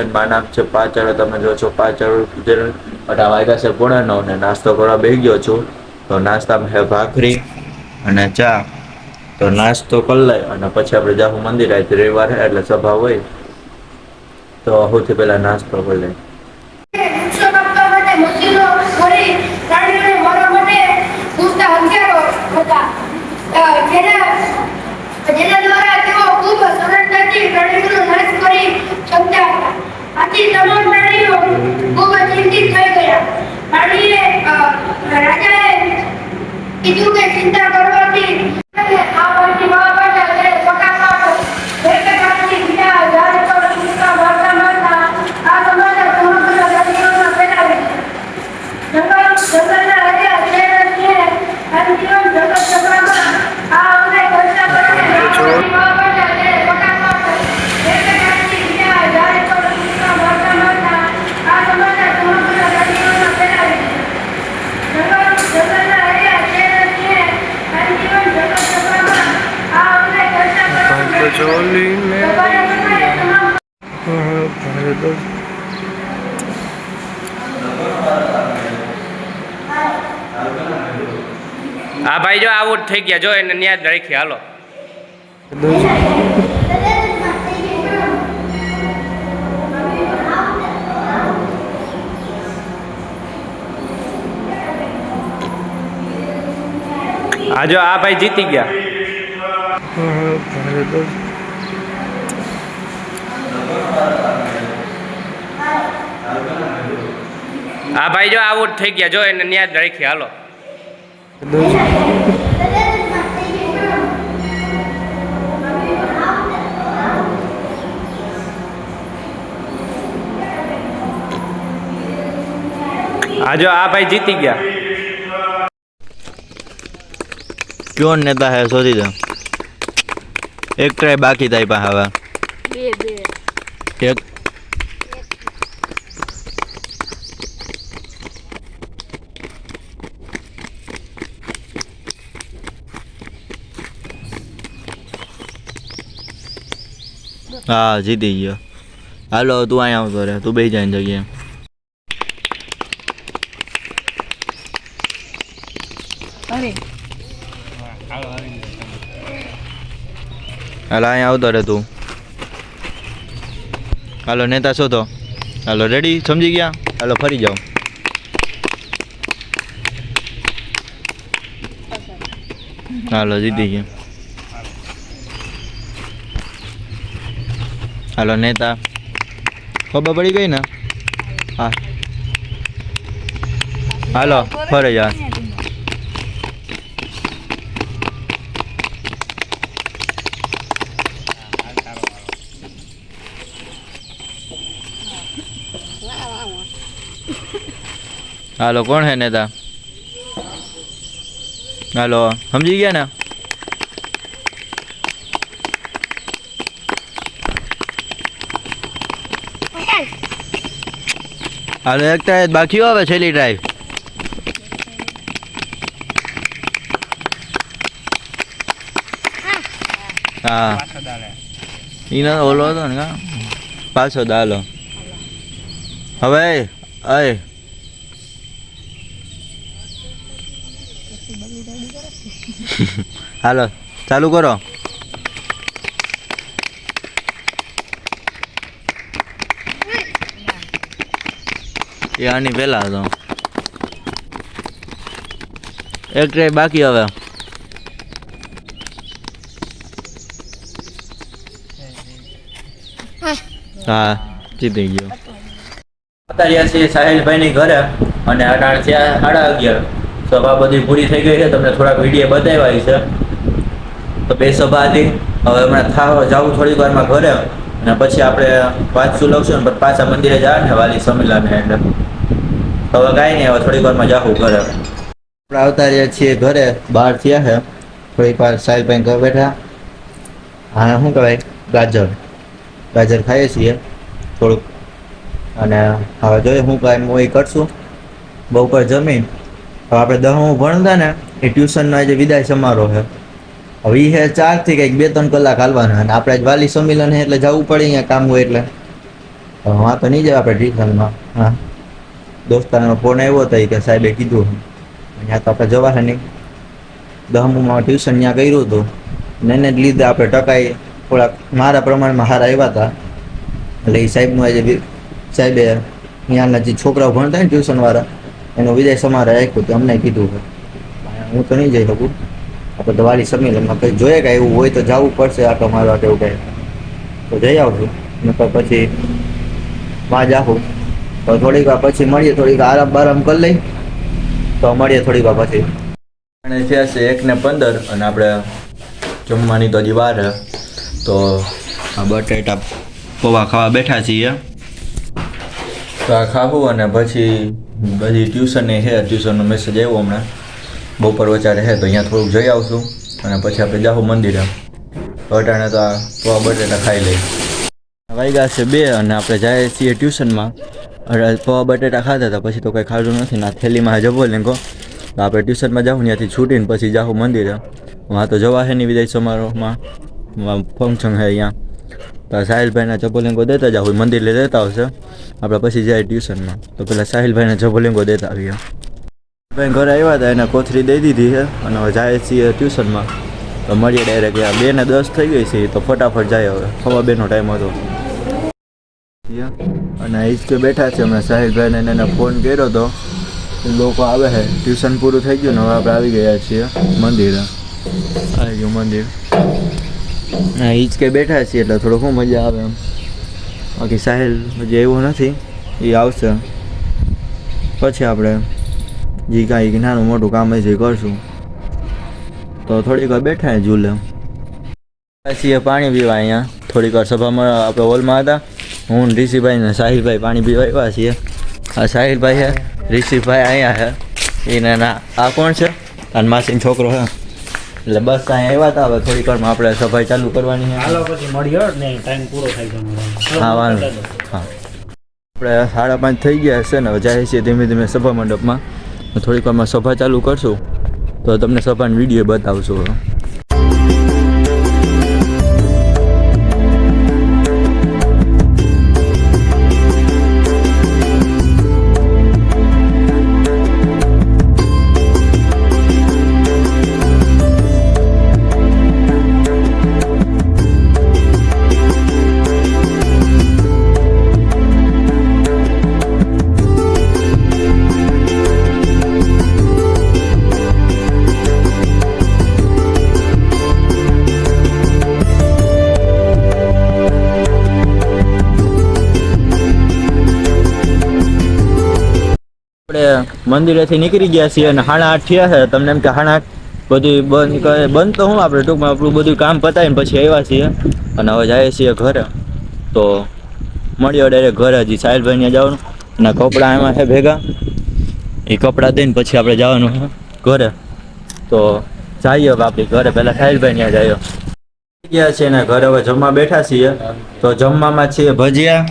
મારું નામ છે પાચળ, તમે જો છો પાચળ ચેનલ. અઢા વાગ્યા છે 8:45 ને નાસ્તો કરવા બેસી ગયો છું. તો નાસ્તામાં છે ભાખરી અને ચા. તો નાસ્તો કરી લઈ અને પછી આપણે જાહુ મંદિર. આજે રવિવાર છે એટલે સભા હોય. તો સૌથી પહેલા નાસ્તો કરી લઈ. જેના દ્વારા તેઓ ખૂબ સરળતાથી પ્રાણીઓનો નાશ કરી શકતા હતા. આથી તમામ પ્રાણીઓ ખૂબ ચિંતિત થઈ ગયા. પ્રાણીએ રાજાએ કીધું કે ચિંતા કરવાથી આ વર્ષની મહાભારત પકામાં વેકટાથી બીજા ઝાડ પર ચૂકા મારતા મારતા આ સમાચાર સમગ્ર પ્રાણીઓમાં ફેલાવી જંગલના રાજા જયદ્રથને અંતિમ જગત સભામાં આ અંગે ચર્ચા કરીને હા ભાઈ જો આવું જ થઈ ગયા, જો એને ન્યાદ રાખી હાલો. હા જો આ ભાઈ જીતી ગયા. હા ભાઈ જો આવું જ થઈ ગયા, જો એને ન્યાદ રાખી હાલો. હા જો આ ભાઈ જીતી ગયા. ક્यों नेता है सोची दो. एक ट्राय बाकी था पा हवा एक हाँ जीती गयो. हालो तू अँ आवतो रे, तू बेही जाए जगह. અરે હાલો અહીંયા આવતો રે તું. હાલો નેતા છો તો. હાલો રેડી, સમજી ગયા? હાલો ફરી જાઓ. હાલો જીતી ગયા. હાલો નેતા, ખબર પડી ગઈ ને? હા હાલો ફરે જા. હાલો કોણ હે નેતા? હાલો સમજી ગયા ને? હાલો એક ટ્રાય બાકી આવે, છેલ્લી ટ્રાય. હા ઈનો ઓલો હતો ને કા પાછો દાલો. હવે અય હાલો ચાલુ કરો. એ આની પહેલા હતો. એક ટ્રાય બાકી હવે. હા જીતી ગયો. અત્યારે છીએ સાહિલભાઈની ઘરે અને અટાણ થયા 11:30. સભા બધી પૂરી થઈ ગઈ છે. તમને થોડાક વિડીયો બતાવ્યા છે. તો બે સભા હતી. હવે હમણાં જાવું થોડીક વારમાં ઘરે અને પછી આપણે વાંચશું લખશું ને પાછા મંદિરે જાય ને વાલી સંમેલન. એટલે હવે કાંઈ નહીં, હવે થોડીક વારમાં જાવું ઘરે. આપણે આવતા રહ્યા છીએ ઘરે, બહાર થયા છે થોડીક વાર. સાહિલભાઈ ઘર બેઠા. હા શું કહેવાય, ગાજર ખાઈએ છીએ થોડુંક. અને હવે જોઈએ શું કાંઈ હું એ કરશું. બપોર જમીન હવે આપણે 10મું ભણતા ને એ ટ્યુશનનો આજે વિદાય સમારોહ છે. હવે એ 4 થી કંઈક 2-3 કલાક હાલવાના. અને આપણે વાલી સંમેલન છે એટલે જવું પડે અહીંયા કામ હોય એટલે. હા તો નહીં જાય આપણે ટ્યુશનમાં. હા દોસ્તારનો ફોન આવ્યો હતો કે સાહેબે કીધું અહીંયા તો આપણે જવા છે નહીં. 10મુંમાં ટ્યુશન ત્યાં કર્યું હતું ને એને જ લીધે આપણે ટકાઈ થોડાક મારા પ્રમાણમાં સારા આવ્યા હતા. એટલે એ સાહેબનું આજે સાહેબે ત્યાંના જે છોકરાઓ ભણતા ને ટ્યુશનવાળા એનો વિજય સમારોહ રાખ્યો તો અમને કીધું કે હું તો નહીં જઈ શકું, આપણે તો વાલી સંમેલનમાં કંઈ જોઈએ કાંઈ એવું હોય તો જવું પડશે આટો મારવા કે એવું કાંઈ તો જઈ આવશું. નકર પછી માં જાઉં તો થોડીક વાર પછી મળીએ, થોડીક આરામ બારામ કરી લઈ તો મળીએ થોડીક વાર પછી. અને થયા છે 1:15 અને આપણે જમવાની તો હજી વાર છે. તો આ બટેટા પૌવા ખાવા બેઠા છીએ. તો આ ખાવું અને પછી બધી ટ્યુશનની છે, ટ્યુશનનો મેસેજ આવ્યો હમણાં બપોર વચારે છે તો અહીંયા થોડુંક જઈ આવશું અને પછી આપણે જાવું મંદિરે. અટાણે તો આ પૌવા બટેટા ખાઈ લઈ. વાગ્યા છે 2 અને આપણે જઈએ છીએ ટ્યુશનમાં. પૌવા બટેટા ખાધા હતા પછી તો કંઈ ખાધું નથી ના થેલીમાં જવો લેંગો. તો આપણે ટ્યુશનમાં જાઉં ત્યાંથી છૂટીને પછી જાઉં મંદિરે. વहाँ તો જવા છે નહીં વિદાય સમારોહમાં ફંક્શન છે અહીંયા. તો સાહિલભાઈના ચપ્પલેંગો દેતા જાઉં, મંદિરે દેતા આવશે આપણે પછી જાય ટ્યુશનમાં. તો પેલા સાહિલભાઈના ચપ્પલેંગો દેતા આવીએ. ભાઈ ઘરે આવ્યા હતા એને કોથરી દઈ દીધી છે અને હવે જાય છીએ ટ્યુશનમાં. તો મળીએ ડાયરેક્ટ 2:10 થઈ ગઈ છે તો ફટાફટ જાય. હવે 2:15નો ટાઈમ હતો અને હિચકે બેઠા છે. હમણાં સાહિલભાઈને એને ફોન કર્યો હતો, લોકો આવે છે. ટ્યુશન પૂરું થઈ ગયું ને હવે આપણે આવી ગયા છીએ મંદિરે. આવી ગયું મંદિર. હા હિચકે બેઠા છીએ એટલે થોડું શું મજા આવે એમ. બાકી સાહિલ હજી એવું નથી, એ આવશે પછી આપણે જે કાંઈ નાનું મોટું કામ હશે એ કરશું. તો થોડીક વાર બેઠા ઝૂલે છીએ પાણી પીવા. અહીંયા થોડીક વાર સભામાં આપણે હોલમાં હતા, હું ઋષિભાઈ ને સાહિલભાઈ પાણી પીવા આવ્યા છીએ. આ સાહિલભાઈ છે, ઋષિભાઈ અહીંયા છે એને ના આ કોણ છે અને માસીનો છોકરો છે. એટલે બસ અહીંયા આવ્યા હતા. હવે થોડીક વારમાં આપણે સફાઈ ચાલુ કરવાની છે. હાલો પછી મળ્યો ને ટાઈમ પૂરો થઈ ગયો. હા વાંધો હા. આપણે 5:30 થઈ ગયા હશે ને હવે જાય છીએ ધીમે ધીમે સભા મંડપમાં. થોડીક વારમાં સભા ચાલુ કરશું તો તમને સભાનો વિડીયો બતાવશું. મંદિરેથી નીકળી ગયા છીએ અને 8:30 થયા છે. તમને એમ કે 8:30 બધું બંધ કરે, બંધ તો હું આપણે ટૂંકમાં આપણું બધું કામ પતાવીને પછી આવ્યા છીએ અને હવે જઈએ છીએ ઘરે. તો મળ્યો ડાયરેક્ટ ઘરે. હજી સાહિલભાઈને જવાનું અને કપડાં એમાં છે ભેગા, એ કપડાં દઈને પછી આપણે જવાનું છે ઘરે. તો જઈએ હવે આપણી ઘરે. પહેલાં સાહિલભાઈ ત્યાં જઈએ ગયા છે ને ઘરે હવે જમવા બેઠા છીએ. તો જમવામાં છે ભજીયા,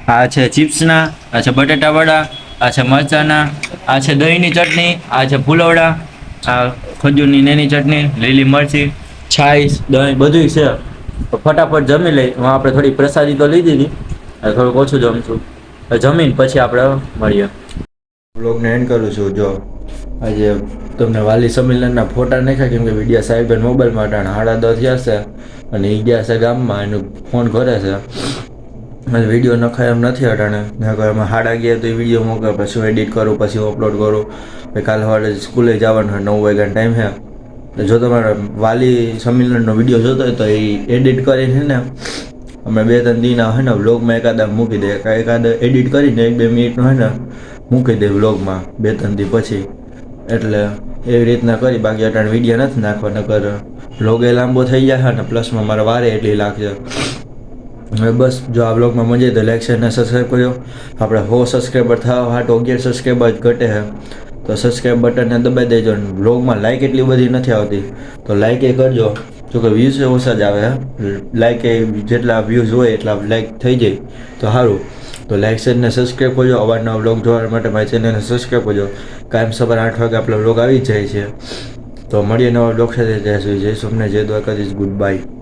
આ છે ચિપ્સના, આ છે બટેટા વડા, આ છે મરચાના, આ છે દહીંની ચટણી, આ છે ફુલવડા, આ ખજૂરની નેની ચટણી, લીલી મરચી, છાશ, દહીં બધું છે. તો ફટાફટ જમી લઈ. આપણે થોડી પ્રસાદી તો લીધી હતી, થોડુંક ઓછું જમશું. જમીને પછી આપણે મળીએ. બ્લોગને એન્ડ કરું છું. જો આજે તમને વાલી સંમેલનના ફોટા નાખ્યા કેમ કે વિડીયા સાહેબને મોબાઈલમાં અટાણા 10:30 થયા છે અને એ ગયા છે ગામમાં, એનું ફોન કરે છે. વિડીયો નખાય એમ નથી અટાણે. મેં કહ્યું એમાં 11:30 તો એ વિડીયો મોકલે, પછી એડિટ કરું, પછી અપલોડ કરું. પછી કાલે સવારે સ્કૂલે જવાનું હોય, 9 વાગ્યાનો ટાઈમ છે. જો તમારે વાલી સંમેલનનો વિડીયો જોતો હોય તો એ એડિટ કરીને ને અમે 2-3 દિન હોય ને વ્લોગમાં એકાદા મૂકી દે. એકાદ એડિટ કરીને 1-2 મિનિટનો હોય ને મૂકી દે વ્લોગમાં 2-3 દી પછી. એટલે એવી રીતના કરી. બાકી અટાણે વિડીયો નથી નાખવા, નકર વ્લોગ એ લાંબો થઈ જાય ને પ્લસમાં મારે વારે એટલી લાગશે. હવે બસ જો આ બ્લોગમાં મજા આવી તો લાઈક શેર અને સબસ્ક્રાઈબ કર્યો. આપણે 100 સબસ્ક્રાઈબર થવા હાટો 11 સબસ્ક્રાઈબર જ ઘટે છે. તો સબસ્ક્રાઈબ બટનને દબાઈ દેજો. બ્લોગમાં લાઈક એટલી બધી નથી આવતી તો લાઈક એ કરજો. જો કે વ્યૂઝ ઓછા જ આવે. લાઈક એ જેટલા વ્યૂઝ હોય એટલા લાઈક થઈ જાય તો સારું. તો લાઈક શેર અને સબસ્ક્રાઈબ કરજો. અવારનવાર બ્લોગ જોવા માટે મારી ચેનલને સબસ્ક્રાઈબ કરજો. કાયમ સવારે 8 વાગે આપણો બ્લોગ આવી જ જાય છે. તો મળીએ નવા બ્લોગ સાથે. જય શ્રી જય સોમનાથ, જય દ્વારકાધીશ. Good bye.